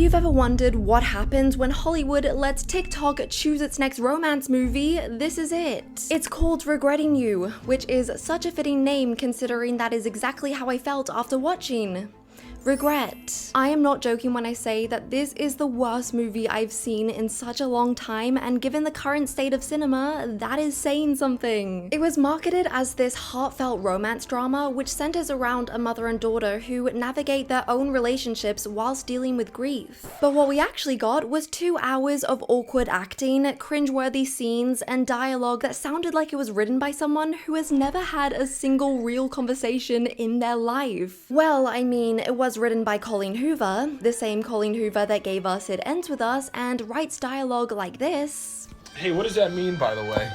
you've ever wondered what happens when Hollywood lets TikTok choose its next romance movie, this is it. It's called Regretting You, which is such a fitting name considering that is exactly how I felt after watching Regret. I am not joking when I say that this is the worst movie I've seen in such a long time, and given the current state of cinema, that is saying something. It was marketed as this heartfelt romance drama which centers around a mother and daughter who navigate their own relationships whilst dealing with grief. But what we actually got was 2 hours of awkward acting, cringeworthy scenes, and dialogue that sounded like it was written by someone who has never had a single real conversation in their life. Well, I mean, it was written by Colleen Hoover, the same Colleen Hoover that gave us It Ends With Us and writes dialogue like this. Hey, what does that mean, by the way?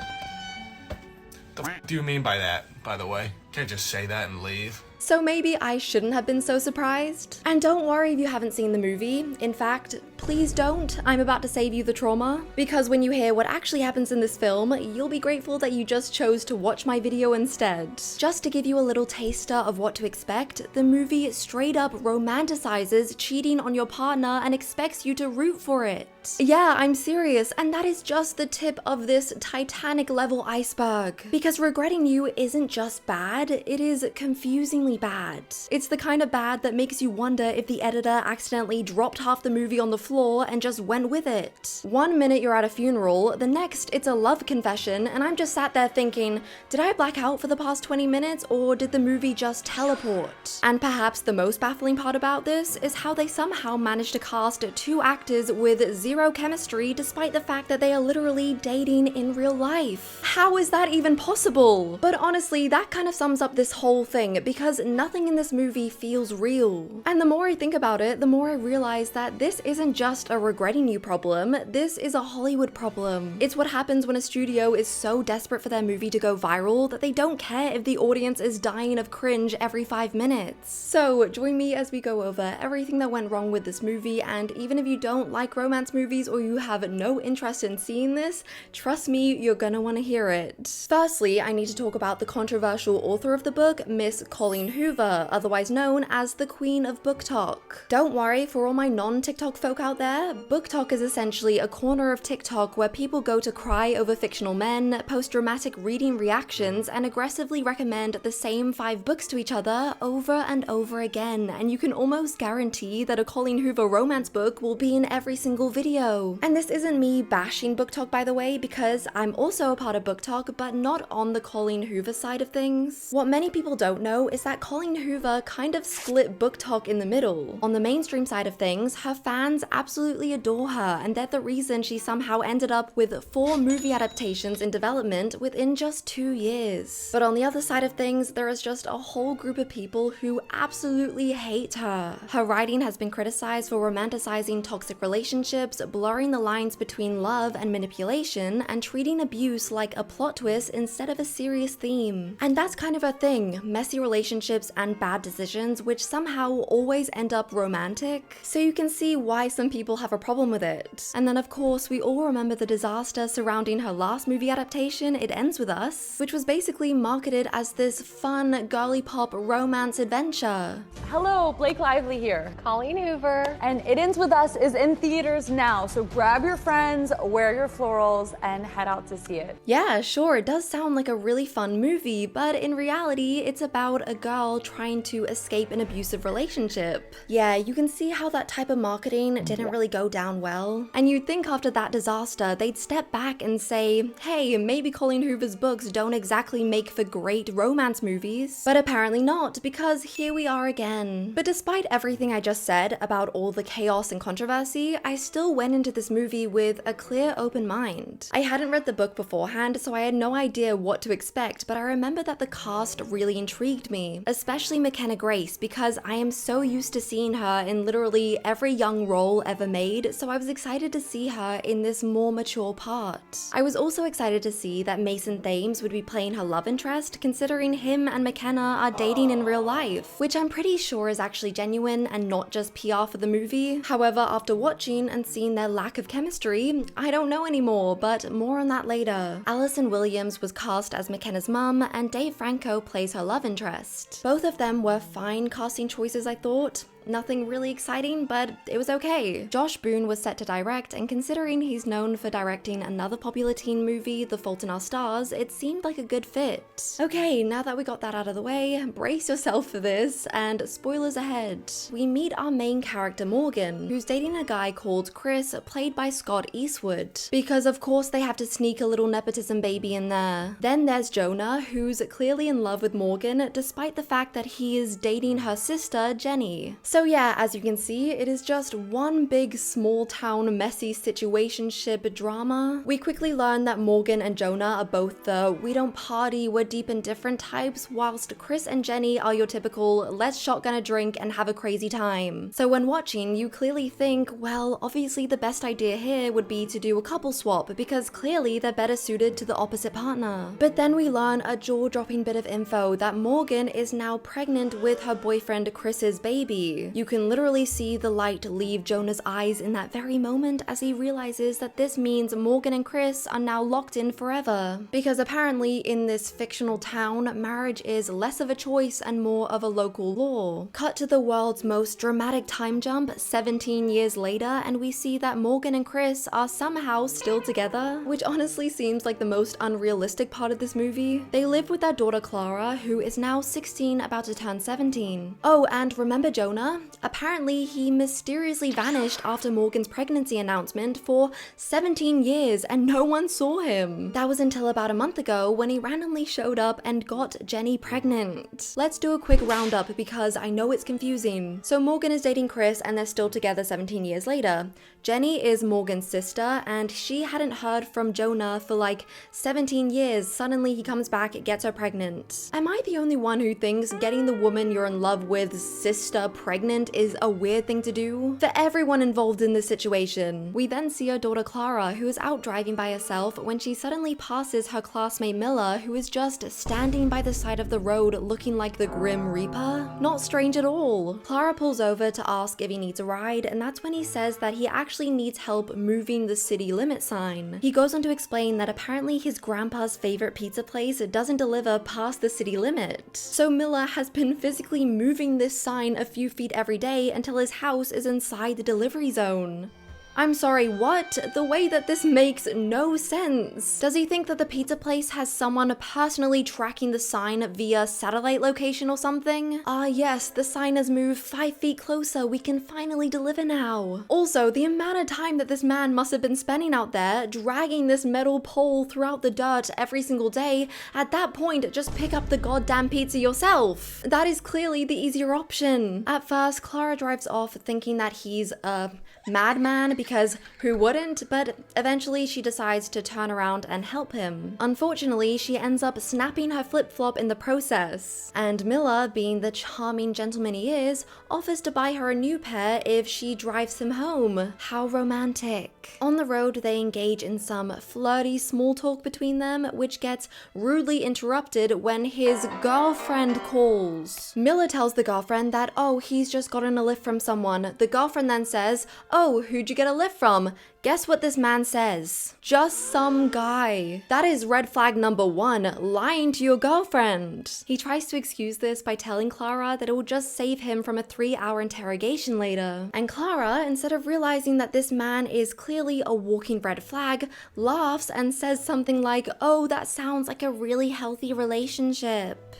The f do you mean by that, by the way? Can't just say that and leave. So maybe I shouldn't have been so surprised. And don't worry if you haven't seen the movie. In fact, please don't. I'm about to save you the trauma. Because when you hear what actually happens in this film, you'll be grateful that you just chose to watch my video instead. Just to give you a little taster of what to expect, the movie straight up romanticizes cheating on your partner and expects you to root for it. Yeah, I'm serious, and that is just the tip of this Titanic level iceberg. Because Regretting You isn't just bad, it is confusingly bad. It's the kind of bad that makes you wonder if the editor accidentally dropped half the movie on the floor and just went with it. 1 minute you're at a funeral, the next it's a love confession, and I'm just sat there thinking, did I black out for the past 20 minutes or did the movie just teleport? And perhaps the most baffling part about this is how they somehow managed to cast 2 actors with zero chemistry despite the fact that they are literally dating in real life. How is that even possible? But honestly, that kind of sums up this whole thing because nothing in this movie feels real. And the more I think about it, the more I realize that this isn't just a Regretting You problem, this is a Hollywood problem. It's what happens when a studio is so desperate for their movie to go viral that they don't care if the audience is dying of cringe every 5 minutes. So join me as we go over everything that went wrong with this movie, and even if you don't like romance movies or you have no interest in seeing this, trust me, you're gonna want to hear it. Firstly, I need to talk about the controversial author of the book, Miss Colleen Hoover, otherwise known as the Queen of BookTok. Don't worry, for all my non-TikTok folk out there, BookTok is essentially a corner of TikTok where people go to cry over fictional men, post dramatic reading reactions, and aggressively recommend the same 5 books to each other over and over again, and you can almost guarantee that a Colleen Hoover romance book will be in every single video. And this isn't me bashing BookTok, by the way, because I'm also a part of BookTok, but not on the Colleen Hoover side of things. What many people don't know is that Colleen Hoover kind of split BookTok in the middle. On the mainstream side of things, her fans absolutely adore her, and they're the reason she somehow ended up with 4 movie adaptations in development within just 2 years. But on the other side of things, there is just a whole group of people who absolutely hate her. Her writing has been criticized for romanticizing toxic relationships, blurring the lines between love and manipulation, and treating abuse like a plot twist instead of a serious theme. And that's kind of her thing, messy relationships and bad decisions which somehow always end up romantic. So you can see why some people have a problem with it. And then of course we all remember the disaster surrounding her last movie adaptation, It Ends With Us, which was basically marketed as this fun, girly pop romance adventure. Hello, Blake Lively here. Colleen Hoover. And It Ends With Us is in theaters now, so grab your friends, wear your florals, and head out to see it. Yeah, sure, it does sound like a really fun movie, but in reality, it's about a girl trying to escape an abusive relationship. Yeah, you can see how that type of marketing didn't really go down well. And you'd think after that disaster, they'd step back and say, hey, maybe Colleen Hoover's books don't exactly make for great romance movies. But apparently not, because here we are again. But despite everything I just said about all the chaos and controversy, I still went into this movie with a clear, open mind. I hadn't read the book beforehand, so I had no idea what to expect, but I remember that the cast really intrigued me, especially McKenna Grace, because I am so used to seeing her in literally every young role ever made, so I was excited to see her in this more mature part. I was also excited to see that Mason Thames would be playing her love interest, considering him and McKenna are dating in real life, which I'm pretty sure is actually genuine and not just PR for the movie. However, after watching and seeing their lack of chemistry, I don't know anymore, but more on that later. Allison Williams was cast as McKenna's mum, and Dave Franco plays her love interest. Both of them were fine casting choices, I thought. Nothing really exciting, but it was okay. Josh Boone was set to direct, and considering he's known for directing another popular teen movie, The Fault in Our Stars, it seemed like a good fit. Okay, now that we got that out of the way, brace yourself for this, and spoilers ahead. We meet our main character Morgan, who's dating a guy called Chris, played by Scott Eastwood, because of course they have to sneak a little nepotism baby in there. Then there's Jonah, who's clearly in love with Morgan, despite the fact that he is dating her sister, Jenny. So yeah, as you can see, it is just one big small town messy situationship drama. We quickly learn that Morgan and Jonah are both the we don't party, we're deep and different types, whilst Chris and Jenny are your typical let's shotgun a drink and have a crazy time. So when watching, you clearly think, well, obviously the best idea here would be to do a couple swap because clearly they're better suited to the opposite partner. But then we learn a jaw-dropping bit of info that Morgan is now pregnant with her boyfriend Chris's baby. You can literally see the light leave Jonah's eyes in that very moment as he realizes that this means Morgan and Chris are now locked in forever. Because apparently in this fictional town, marriage is less of a choice and more of a local law. Cut to the world's most dramatic time jump 17 years later, and we see that Morgan and Chris are somehow still together, which honestly seems like the most unrealistic part of this movie. They live with their daughter Clara, who is now 16, about to turn 17. Oh, and remember Jonah? Apparently he mysteriously vanished after Morgan's pregnancy announcement for 17 years and no one saw him. That was until about a month ago when he randomly showed up and got Jenny pregnant. Let's do a quick roundup because I know it's confusing. So Morgan is dating Chris and they're still together 17 years later. Jenny is Morgan's sister and she hadn't heard from Jonah for like 17 years. Suddenly he comes back, gets her pregnant. Am I the only one who thinks getting the woman you're in love with sister pregnant is a weird thing to do? For everyone involved in this situation. We then see her daughter Clara, who is out driving by herself when she suddenly passes her classmate Miller, who is just standing by the side of the road looking like the Grim Reaper. Not strange at all. Clara pulls over to ask if he needs a ride, and that's when he says that he actually needs help moving the city limit sign. He goes on to explain that apparently his grandpa's favorite pizza place doesn't deliver past the city limit. So Miller has been physically moving this sign a few feet every day until his house is inside the delivery zone. I'm sorry, what? The way that this makes no sense. Does he think that the pizza place has someone personally tracking the sign via satellite location or something? Ah yes, the sign has moved 5 feet closer, we can finally deliver now. Also, the amount of time that this man must have been spending out there, dragging this metal pole throughout the dirt every single day, at that point, just pick up the goddamn pizza yourself. That is clearly the easier option. At first, Clara drives off thinking that he's a madman because who wouldn't, but eventually she decides to turn around and help him. Unfortunately, she ends up snapping her flip-flop in the process, and Miller, being the charming gentleman he is, offers to buy her a new pair if she drives him home. How romantic. On the road, they engage in some flirty small talk between them, which gets rudely interrupted when his girlfriend calls. Miller tells the girlfriend that, oh, he's just gotten a lift from someone. The girlfriend then says, oh, who'd you get a lift from? Guess what this man says? Just some guy. That is red flag number 1, lying to your girlfriend. He tries to excuse this by telling Clara that it will just save him from a 3-hour interrogation later. And Clara, instead of realizing that this man is clearly a walking red flag, laughs and says something like, oh, that sounds like a really healthy relationship.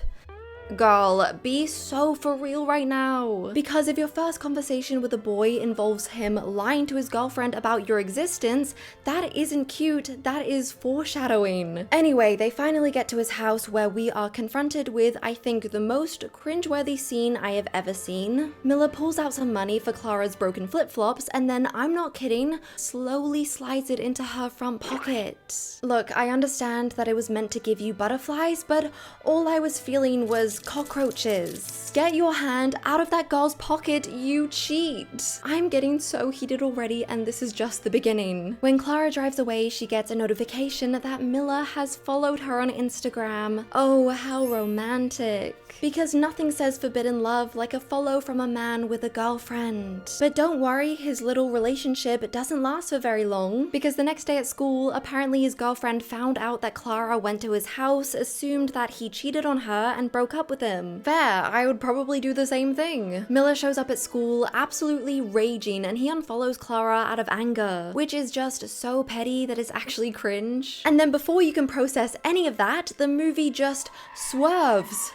Girl, be so for real right now. Because if your first conversation with a boy involves him lying to his girlfriend about your existence, that isn't cute, that is foreshadowing. Anyway, they finally get to his house where we are confronted with, I think, the most cringeworthy scene I have ever seen. Miller pulls out some money for Clara's broken flip-flops and then, I'm not kidding, slowly slides it into her front pocket. Look, I understand that it was meant to give you butterflies, but all I was feeling was cockroaches. Get your hand out of that girl's pocket, you cheat. I'm getting so heated already and this is just the beginning. When Clara drives away, she gets a notification that Miller has followed her on Instagram. Oh, how romantic. Because nothing says forbidden love like a follow from a man with a girlfriend. But don't worry, his little relationship doesn't last for very long, because the next day at school, apparently his girlfriend found out that Clara went to his house, assumed that he cheated on her, and broke up up with him. Fair, I would probably do the same thing. Miller shows up at school absolutely raging and he unfollows Clara out of anger, which is just so petty that it's actually cringe. And then before you can process any of that, the movie just swerves.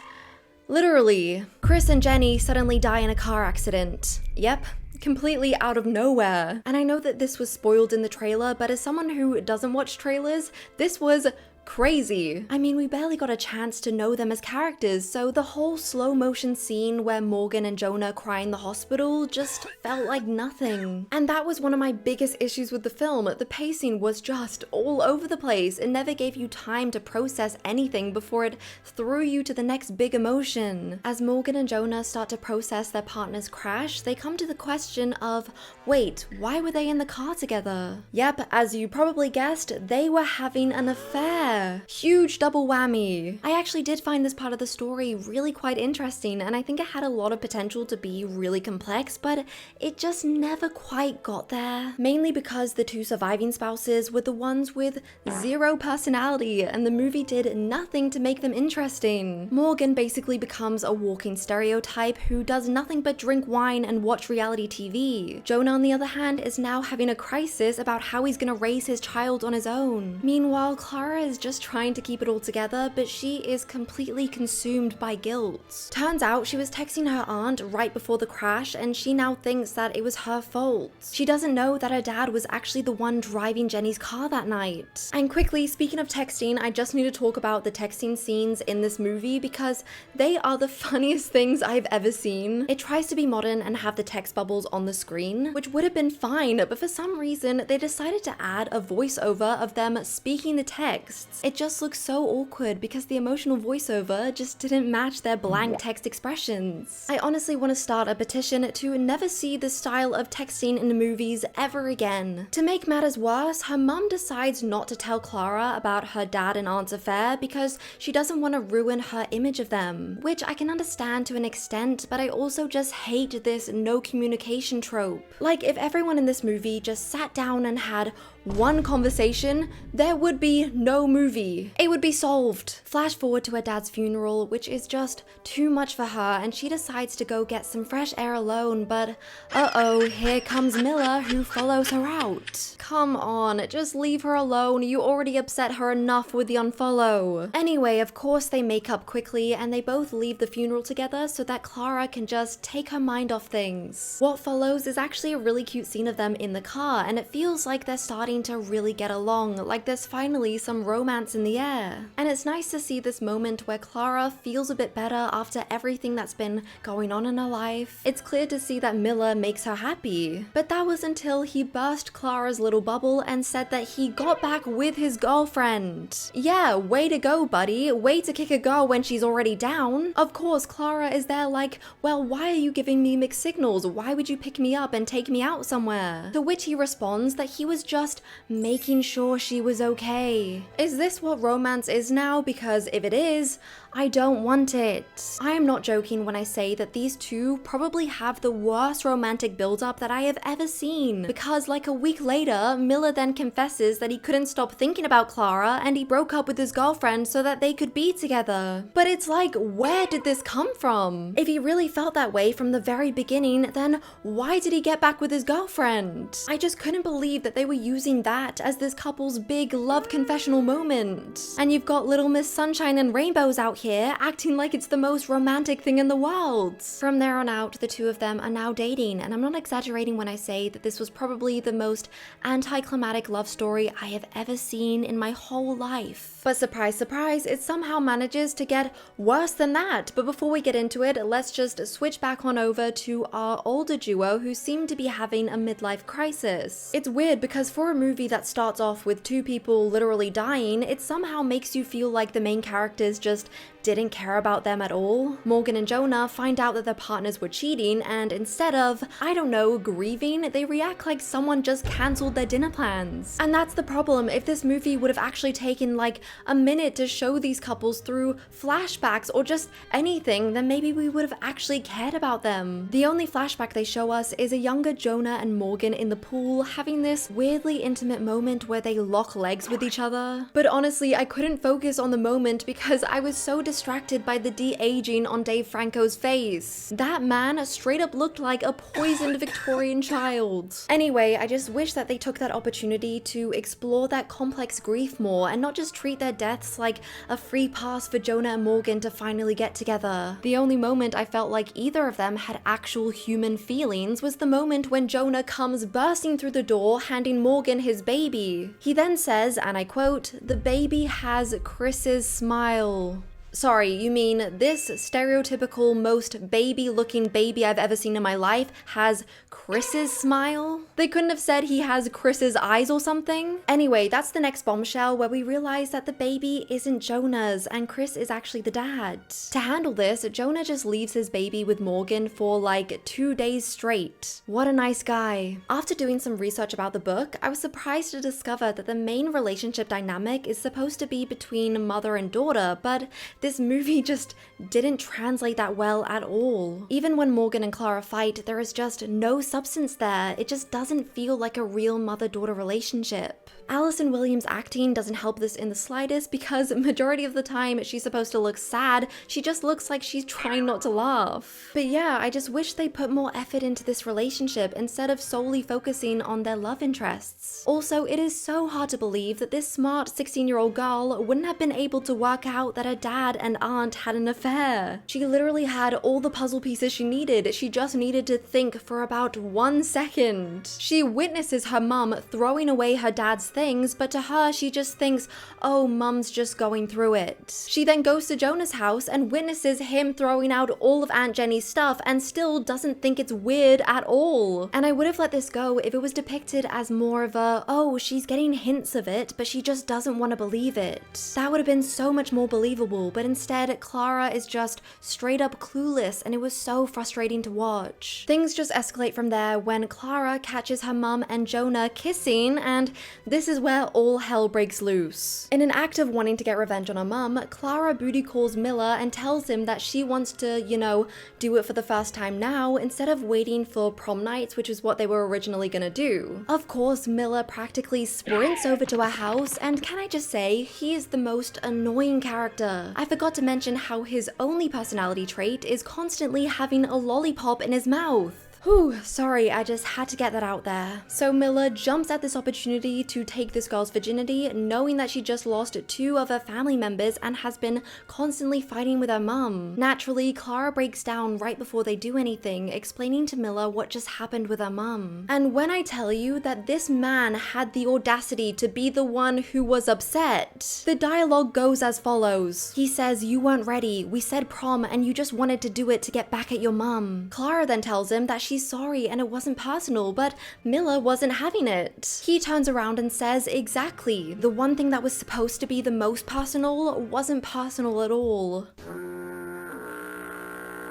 Literally. Chris and Jenny suddenly die in a car accident. Yep. Completely out of nowhere. And I know that this was spoiled in the trailer, but as someone who doesn't watch trailers, this was crazy. I mean, we barely got a chance to know them as characters, so the whole slow motion scene where Morgan and Jonah cry in the hospital just felt like nothing. And that was one of my biggest issues with the film. The pacing was just all over the place. It never gave you time to process anything before it threw you to the next big emotion. As Morgan and Jonah start to process their partner's crash, they come to the question of, wait, why were they in the car together? Yep, as you probably guessed, they were having an affair. Huge double whammy. I actually did find this part of the story really quite interesting, and I think it had a lot of potential to be really complex, but it just never quite got there. Mainly because the two surviving spouses were the ones with zero personality, and the movie did nothing to make them interesting. Morgan basically becomes a walking stereotype who does nothing but drink wine and watch reality TV. Jonah, on the other hand, is now having a crisis about how he's gonna raise his child on his own. Meanwhile, Clara is just trying to keep it all together, but she is completely consumed by guilt. Turns out she was texting her aunt right before the crash, and she now thinks that it was her fault. She doesn't know that her dad was actually the one driving Jenny's car that night. And quickly, speaking of texting, I just need to talk about the texting scenes in this movie because they are the funniest things I've ever seen. It tries to be modern and have the text bubbles on the screen, which would have been fine, but for some reason, they decided to add a voiceover of them speaking the text. It just looks so awkward because the emotional voiceover just didn't match their blank text expressions. I honestly want to start a petition to never see this style of texting in the movies ever again. To make matters worse, her mum decides not to tell Clara about her dad and aunt's affair because she doesn't want to ruin her image of them, which I can understand to an extent, but I also just hate this no communication trope. Like, if everyone in this movie just sat down and had one conversation, there would be no movie. It would be solved. Flash forward to her dad's funeral, which is just too much for her, and she decides to go get some fresh air alone, but uh-oh, here comes Miller, who follows her out. Come on, just leave her alone. You already upset her enough with the unfollow. Anyway, of course they make up quickly, and they both leave the funeral together so that Clara can just take her mind off things. What follows is actually a really cute scene of them in the car, and it feels like they're starting to really get along, like there's finally some romance in the air. And it's nice to see this moment where Clara feels a bit better after everything that's been going on in her life. It's clear to see that Miller makes her happy. But that was until he burst Clara's little bubble and said that he got back with his girlfriend. Yeah, way to go, buddy. Way to kick a girl when she's already down. Of course, Clara is there like, well, why are you giving me mixed signals? Why would you pick me up and take me out somewhere? To which he responds that he was just making sure she was okay. Is this what romance is now? Because if it is, I don't want it. I am not joking when I say that these two probably have the worst romantic build-up that I have ever seen. Because like a week later, Miller then confesses that he couldn't stop thinking about Clara and he broke up with his girlfriend so that they could be together. But it's like, where did this come from? If he really felt that way from the very beginning, then why did he get back with his girlfriend? I just couldn't believe that they were using that as this couple's big love confessional moment. And you've got Little Miss Sunshine and Rainbows out here acting like it's the most romantic thing in the world. From there on out, the two of them are now dating, and I'm not exaggerating when I say that this was probably the most anticlimactic love story I have ever seen in my whole life. But surprise, surprise, it somehow manages to get worse than that. But before we get into it, let's just switch back on over to our older duo who seem to be having a midlife crisis. It's weird because for a movie that starts off with two people literally dying, it somehow makes you feel like the main characters just didn't care about them at all. Morgan and Jonah find out that their partners were cheating, and instead of, I don't know, grieving, they react like someone just cancelled their dinner plans. And that's the problem. If this movie would have actually taken like a minute to show these couples through flashbacks or just anything, then maybe we would have actually cared about them. The only flashback they show us is a younger Jonah and Morgan in the pool having this weirdly intimate moment where they lock legs with each other. But honestly, I couldn't focus on the moment because I was so distracted by the de-aging on Dave Franco's face. That man straight up looked like a poisoned Victorian child. Anyway, I just wish that they took that opportunity to explore that complex grief more and not just treat their deaths like a free pass for Jonah and Morgan to finally get together. The only moment I felt like either of them had actual human feelings was the moment when Jonah comes bursting through the door handing Morgan his baby. He then says, and I quote, "The baby has Chris's smile." Sorry, you mean this stereotypical, most baby-looking baby I've ever seen in my life has Chris's smile? They couldn't have said he has Chris's eyes or something? Anyway, that's the next bombshell where we realize that the baby isn't Jonah's and Chris is actually the dad. To handle this, Jonah just leaves his baby with Morgan for like 2 days straight. What a nice guy. After doing some research about the book, I was surprised to discover that the main relationship dynamic is supposed to be between mother and daughter, but this movie just didn't translate that well at all. Even when Morgan and Clara fight, there is just no substance there. It just doesn't feel like a real mother-daughter relationship. Allison Williams' acting doesn't help this in the slightest because majority of the time she's supposed to look sad, she just looks like she's trying not to laugh. But yeah, I just wish they put more effort into this relationship instead of solely focusing on their love interests. Also, it is so hard to believe that this smart 16-year-old girl wouldn't have been able to work out that her dad and aunt had an affair. She literally had all the puzzle pieces she needed. She just needed to think for about 1 second. She witnesses her mum throwing away her dad's things, but to her, she just thinks, oh, mum's just going through it. She then goes to Jonah's house and witnesses him throwing out all of Aunt Jenny's stuff and still doesn't think it's weird at all. And I would have let this go if it was depicted as more of a, oh, she's getting hints of it, but she just doesn't want to believe it. That would have been so much more believable, but instead, Clara is just straight up clueless and it was so frustrating to watch. Things just escalate from there when Clara catches her mum and Jonah kissing, and this is where all hell breaks loose. In an act of wanting to get revenge on her mum, Clara booty calls Miller and tells him that she wants to, you know, do it for the first time now instead of waiting for prom nights, which is what they were originally gonna do. Of course, Miller practically sprints over to her house, and can I just say, he is the most annoying character. I forgot to mention how his only personality trait is constantly having a lollipop in his mouth. Whew, sorry, I just had to get that out there. So Miller jumps at this opportunity to take this girl's virginity, knowing that she just lost 2 of her family members and has been constantly fighting with her mum. Naturally, Clara breaks down right before they do anything, explaining to Miller what just happened with her mum. And when I tell you that this man had the audacity to be the one who was upset, the dialogue goes as follows. He says, "You weren't ready, we said prom and you just wanted to do it to get back at your mum." Clara then tells him that she's sorry and it wasn't personal, but Miller wasn't having it. He turns around and says, exactly, the one thing that was supposed to be the most personal wasn't personal at all.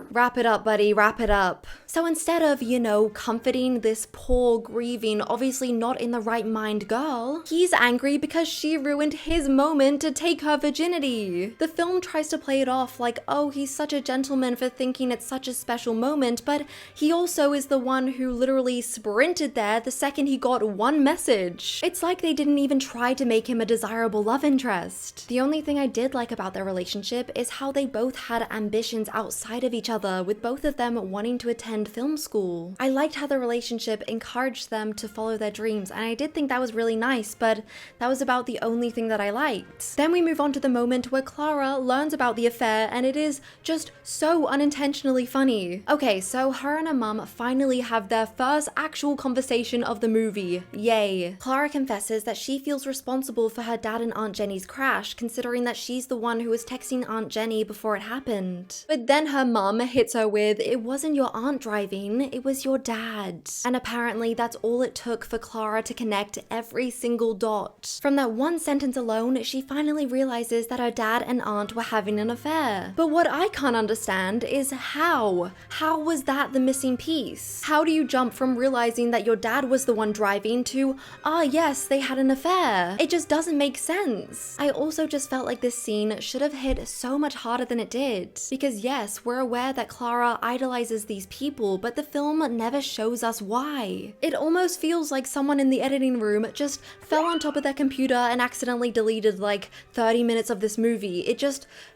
Wrap it up, buddy, wrap it up. So instead of, you know, comforting this poor, grieving, obviously not in the right mind girl, he's angry because she ruined his moment to take her virginity. The film tries to play it off like, oh, he's such a gentleman for thinking it's such a special moment, but he also is the one who literally sprinted there the second he got one message. It's like they didn't even try to make him a desirable love interest. The only thing I did like about their relationship is how they both had ambitions outside of each other, with both of them wanting to attend film school. I liked how the relationship encouraged them to follow their dreams, and I did think that was really nice, but that was about the only thing that I liked. Then we move on to the moment where Clara learns about the affair, and it is just so unintentionally funny. Okay, so her and her mum finally have their first actual conversation of the movie. Yay. Clara confesses that she feels responsible for her dad and Aunt Jenny's crash, considering that she's the one who was texting Aunt Jenny before it happened. But then her mum hits her with, it wasn't your aunt driving, it was your dad. And apparently that's all it took for Clara to connect every single dot. From that one sentence alone, she finally realizes that her dad and aunt were having an affair. But what I can't understand is how? How was that the missing piece? How do you jump from realizing that your dad was the one driving to, ah yes, they had an affair? It just doesn't make sense. I also just felt like this scene should have hit so much harder than it did. Because yes, we're aware that that Clara idolizes these people, but the film never shows us why. It almost feels like someone in the editing room just fell on top of their computer and accidentally deleted like 30 minutes of this movie.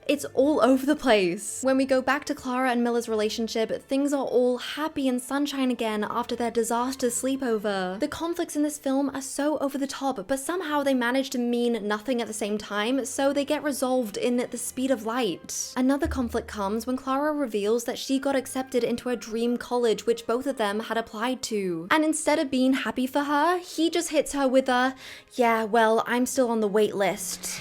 It's all over the place. When we go back to Clara and Miller's relationship, things are all happy and sunshine again after their disastrous sleepover. The conflicts in this film are so over the top, but somehow they manage to mean nothing at the same time, so they get resolved in the speed of light. Another conflict comes when Clara reveals that she got accepted into a dream college which both of them had applied to. And instead of being happy for her, he just hits her with a, yeah, well, I'm still on the wait list.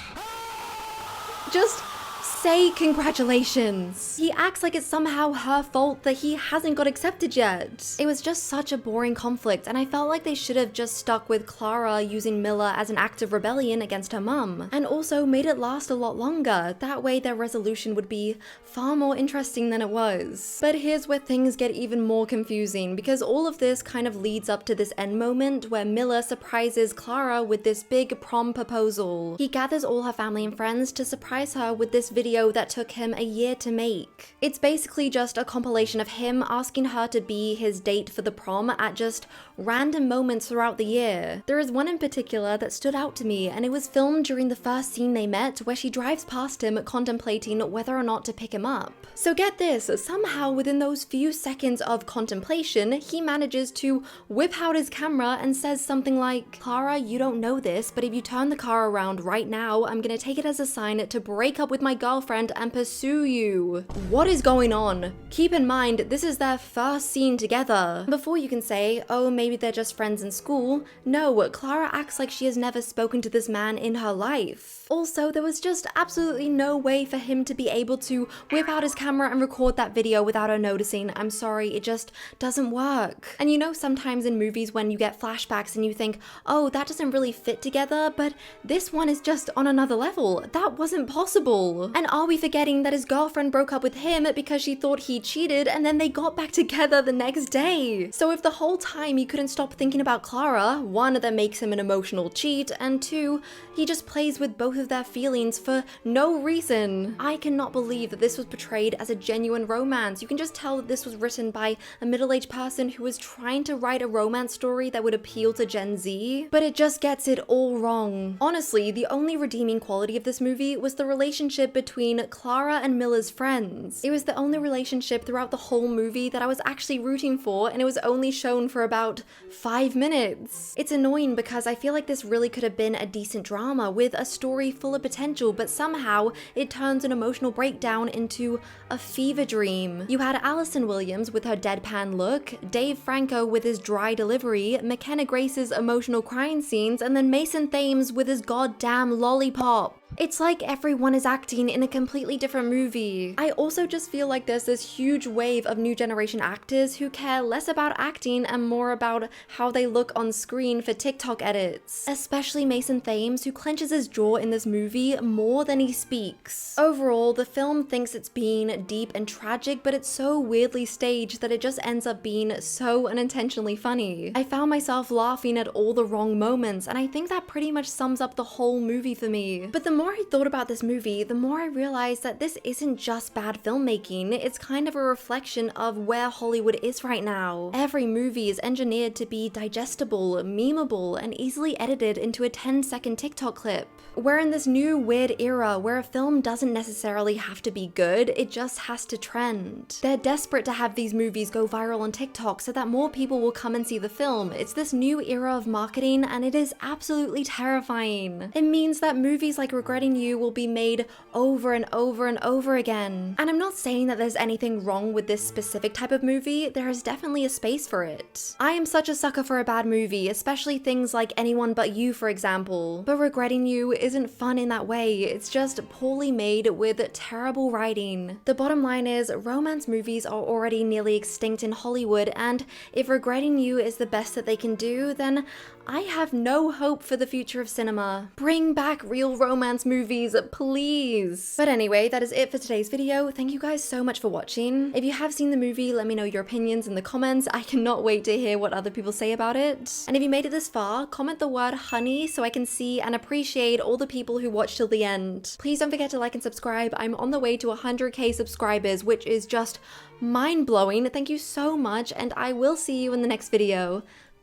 Just say congratulations. He acts like it's somehow her fault that he hasn't got accepted yet. It was just such a boring conflict, and I felt like they should have just stuck with Clara using Miller as an act of rebellion against her mum, and also made it last a lot longer. That way their resolution would be far more interesting than it was. But here's where things get even more confusing, because all of this kind of leads up to this end moment where Miller surprises Clara with this big prom proposal. He gathers all her family and friends to surprise her with this video that took him a year to make. It's basically just a compilation of him asking her to be his date for the prom at just random moments throughout the year. There is one in particular that stood out to me, and it was filmed during the first scene they met, where she drives past him contemplating whether or not to pick him up. So get this, somehow within those few seconds of contemplation, he manages to whip out his camera and says something like, "Clara, you don't know this, but if you turn the car around right now, I'm gonna take it as a sign to break up with my girlfriend and pursue you." What is going on? Keep in mind, this is their first scene together. Before you can say, oh, maybe they're just friends in school, no, Clara acts like she has never spoken to this man in her life. Also, there was just absolutely no way for him to be able to whip out his camera and record that video without her noticing. I'm sorry, it just doesn't work. And you know, sometimes in movies when you get flashbacks and you think, oh, that doesn't really fit together, but this one is just on another level. That wasn't possible. And are we forgetting that his girlfriend broke up with him because she thought he cheated, and then they got back together the next day? So if the whole time he couldn't stop thinking about Clara, one, that makes him an emotional cheat, and two, he just plays with both of their feelings for no reason. I cannot believe that this was portrayed as a genuine romance. You can just tell that this was written by a middle-aged person who was trying to write a romance story that would appeal to Gen Z, but it just gets it all wrong. Honestly, the only redeeming quality of this movie was the relationship between Clara and Miller's friends. It was the only relationship throughout the whole movie that I was actually rooting for, and it was only shown for about 5 minutes. It's annoying because I feel like this really could have been a decent drama with a story full of potential, but somehow it turns an emotional breakdown into a fever dream. You had Allison Williams with her deadpan look, Dave Franco with his dry delivery, McKenna Grace's emotional crying scenes, and then Mason Thames with his goddamn lollipop. It's like everyone is acting in a completely different movie. I also just feel like there's this huge wave of new generation actors who care less about acting and more about how they look on screen for TikTok edits. Especially Mason Thames, who clenches his jaw in this movie more than he speaks. Overall, the film thinks it's being deep and tragic, but it's so weirdly staged that it just ends up being so unintentionally funny. I found myself laughing at all the wrong moments, and I think that pretty much sums up the whole movie for me. But the more I thought about this movie, the more I realized that this isn't just bad filmmaking, it's kind of a reflection of where Hollywood is right now. Every movie is engineered to be digestible, memeable, and easily edited into a 10-second TikTok clip. We're in this new weird era where a film doesn't necessarily have to be good, it just has to trend. They're desperate to have these movies go viral on TikTok so that more people will come and see the film. It's this new era of marketing, and it is absolutely terrifying. It means that movies like Regretting You will be made over and over and over again. And I'm not saying that there's anything wrong with this specific type of movie, there is definitely a space for it. I am such a sucker for a bad movie, especially things like Anyone But You, for example. But Regretting You isn't fun in that way, it's just poorly made with terrible writing. The bottom line is, romance movies are already nearly extinct in Hollywood, and if Regretting You is the best that they can do, then I have no hope for the future of cinema. Bring back real romance romance movies, please. But anyway, that is it for today's video. Thank you guys so much for watching. If you have seen the movie, let me know your opinions in the comments. I cannot wait to hear what other people say about it. And if you made it this far, comment the word honey so I can see and appreciate all the people who watched till the end. Please don't forget to like and subscribe. I'm on the way to 100k subscribers, which is just mind-blowing. Thank you so much, and I will see you in the next video.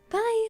Bye!